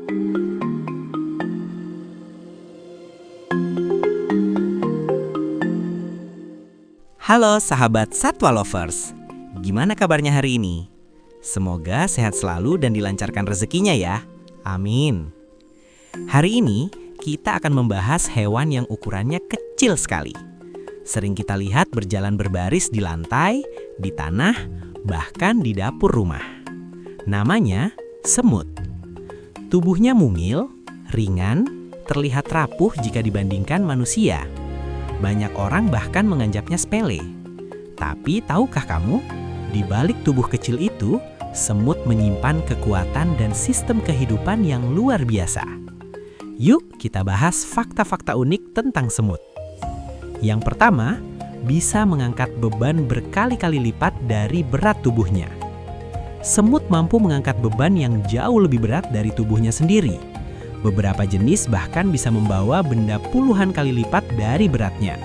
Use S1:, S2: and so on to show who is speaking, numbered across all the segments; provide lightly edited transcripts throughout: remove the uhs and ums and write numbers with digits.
S1: Halo sahabat Satwa Lovers, gimana kabarnya hari ini? Semoga sehat selalu dan dilancarkan rezekinya ya. Amin. Hari ini kita akan membahas hewan yang ukurannya kecil sekali. Sering kita lihat berjalan berbaris di lantai, di tanah, bahkan di dapur rumah. Namanya semut. Tubuhnya mungil, ringan, terlihat rapuh jika dibandingkan manusia. Banyak orang bahkan menganggapnya sepele. Tapi tahukah kamu, di balik tubuh kecil itu, semut menyimpan kekuatan dan sistem kehidupan yang luar biasa. Yuk kita bahas fakta-fakta unik tentang semut. Yang pertama, bisa mengangkat beban berkali-kali lipat dari berat tubuhnya. Semut mampu mengangkat beban yang jauh lebih berat dari tubuhnya sendiri. Beberapa jenis bahkan bisa membawa benda puluhan kali lipat dari beratnya.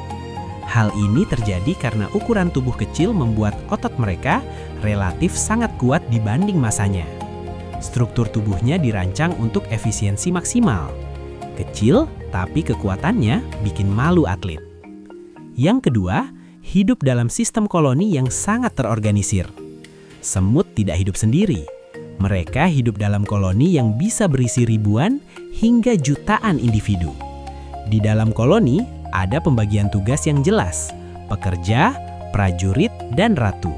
S1: Hal ini terjadi karena ukuran tubuh kecil membuat otot mereka relatif sangat kuat dibanding masanya. Struktur tubuhnya dirancang untuk efisiensi maksimal. Kecil, tapi kekuatannya bikin malu atlet. Yang kedua, hidup dalam sistem koloni yang sangat terorganisir. Semut tidak hidup sendiri. Mereka hidup dalam koloni yang bisa berisi ribuan hingga jutaan individu. Di dalam koloni ada pembagian tugas yang jelas: pekerja, prajurit, dan ratu.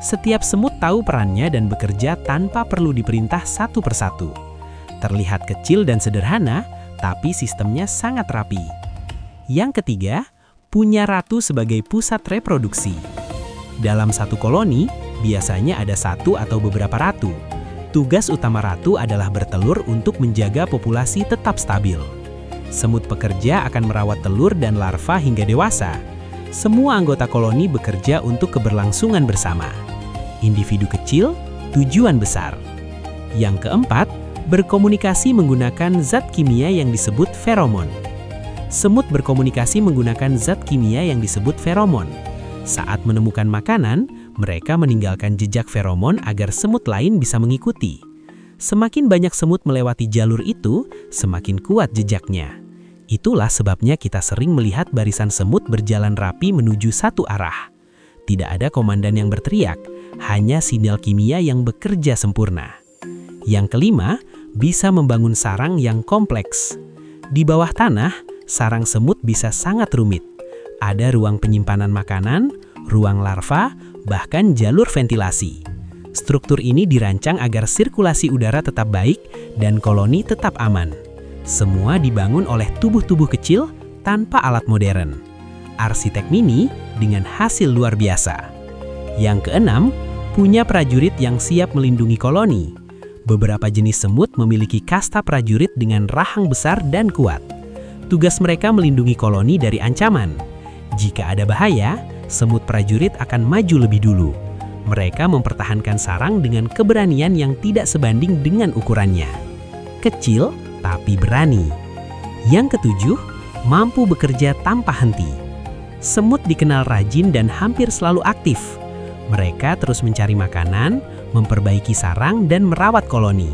S1: Setiap semut tahu perannya dan bekerja tanpa perlu diperintah satu persatu. Terlihat kecil dan sederhana, tapi sistemnya sangat rapi. Yang ketiga, punya ratu sebagai pusat reproduksi. Dalam satu koloni, biasanya ada satu atau beberapa ratu. Tugas utama ratu adalah bertelur untuk menjaga populasi tetap stabil. Semut pekerja akan merawat telur dan larva hingga dewasa. Semua anggota koloni bekerja untuk keberlangsungan bersama. Individu kecil, tujuan besar. Yang keempat, berkomunikasi menggunakan zat kimia yang disebut feromon. Semut berkomunikasi menggunakan zat kimia yang disebut feromon. Saat menemukan makanan, mereka meninggalkan jejak feromon agar semut lain bisa mengikuti. Semakin banyak semut melewati jalur itu, semakin kuat jejaknya. Itulah sebabnya kita sering melihat barisan semut berjalan rapi menuju satu arah. Tidak ada komandan yang berteriak, hanya sinyal kimia yang bekerja sempurna. Yang kelima, bisa membangun sarang yang kompleks. Di bawah tanah, sarang semut bisa sangat rumit. Ada ruang penyimpanan makanan, ruang larva, bahkan jalur ventilasi. Struktur ini dirancang agar sirkulasi udara tetap baik dan koloni tetap aman. Semua dibangun oleh tubuh-tubuh kecil tanpa alat modern. Arsitek mini dengan hasil luar biasa. Yang keenam, punya prajurit yang siap melindungi koloni. Beberapa jenis semut memiliki kasta prajurit dengan rahang besar dan kuat. Tugas mereka melindungi koloni dari ancaman. Jika ada bahaya, semut prajurit akan maju lebih dulu. Mereka mempertahankan sarang dengan keberanian yang tidak sebanding dengan ukurannya. Kecil, tapi berani. Yang ketujuh, mampu bekerja tanpa henti. Semut dikenal rajin dan hampir selalu aktif. Mereka terus mencari makanan, memperbaiki sarang, dan merawat koloni.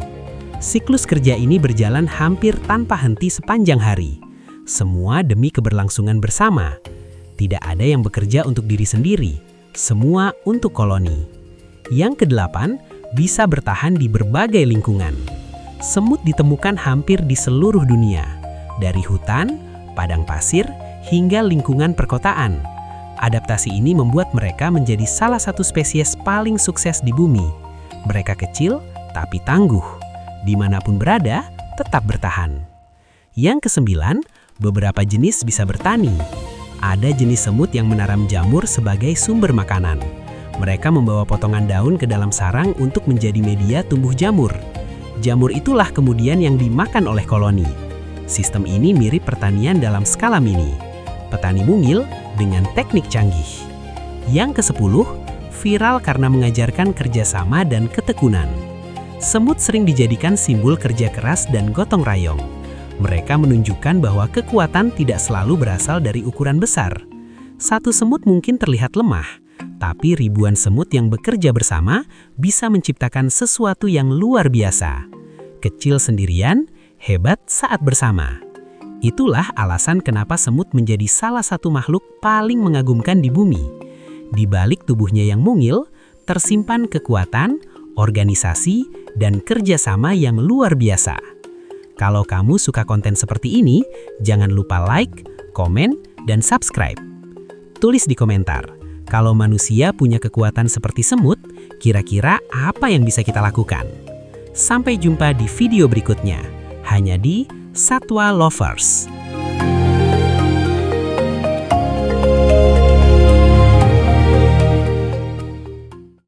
S1: Siklus kerja ini berjalan hampir tanpa henti sepanjang hari. Semua demi keberlangsungan bersama. Tidak ada yang bekerja untuk diri sendiri, semua untuk koloni. Yang kedelapan, bisa bertahan di berbagai lingkungan. Semut ditemukan hampir di seluruh dunia, dari hutan, padang pasir, hingga lingkungan perkotaan. Adaptasi ini membuat mereka menjadi salah satu spesies paling sukses di bumi. Mereka kecil, tapi tangguh. Dimanapun berada, tetap bertahan. Yang kesembilan, beberapa jenis bisa bertani. Ada jenis semut yang menanam jamur sebagai sumber makanan. Mereka membawa potongan daun ke dalam sarang untuk menjadi media tumbuh jamur. Jamur itulah kemudian yang dimakan oleh koloni. Sistem ini mirip pertanian dalam skala mini. Petani mungil dengan teknik canggih. Yang ke-10, viral karena mengajarkan kerjasama dan ketekunan. Semut sering dijadikan simbol kerja keras dan gotong royong. Mereka menunjukkan bahwa kekuatan tidak selalu berasal dari ukuran besar. Satu semut mungkin terlihat lemah, tapi ribuan semut yang bekerja bersama bisa menciptakan sesuatu yang luar biasa. Kecil sendirian,
S2: hebat saat bersama. Itulah alasan kenapa semut menjadi salah satu makhluk paling mengagumkan di bumi. Di balik tubuhnya yang mungil, tersimpan kekuatan, organisasi, dan kerjasama yang luar biasa. Kalau kamu suka konten seperti ini, jangan lupa like, komen, dan subscribe. Tulis di komentar, kalau manusia punya kekuatan seperti semut, kira-kira apa yang bisa kita lakukan? Sampai jumpa di video berikutnya, hanya di Satwa Lovers.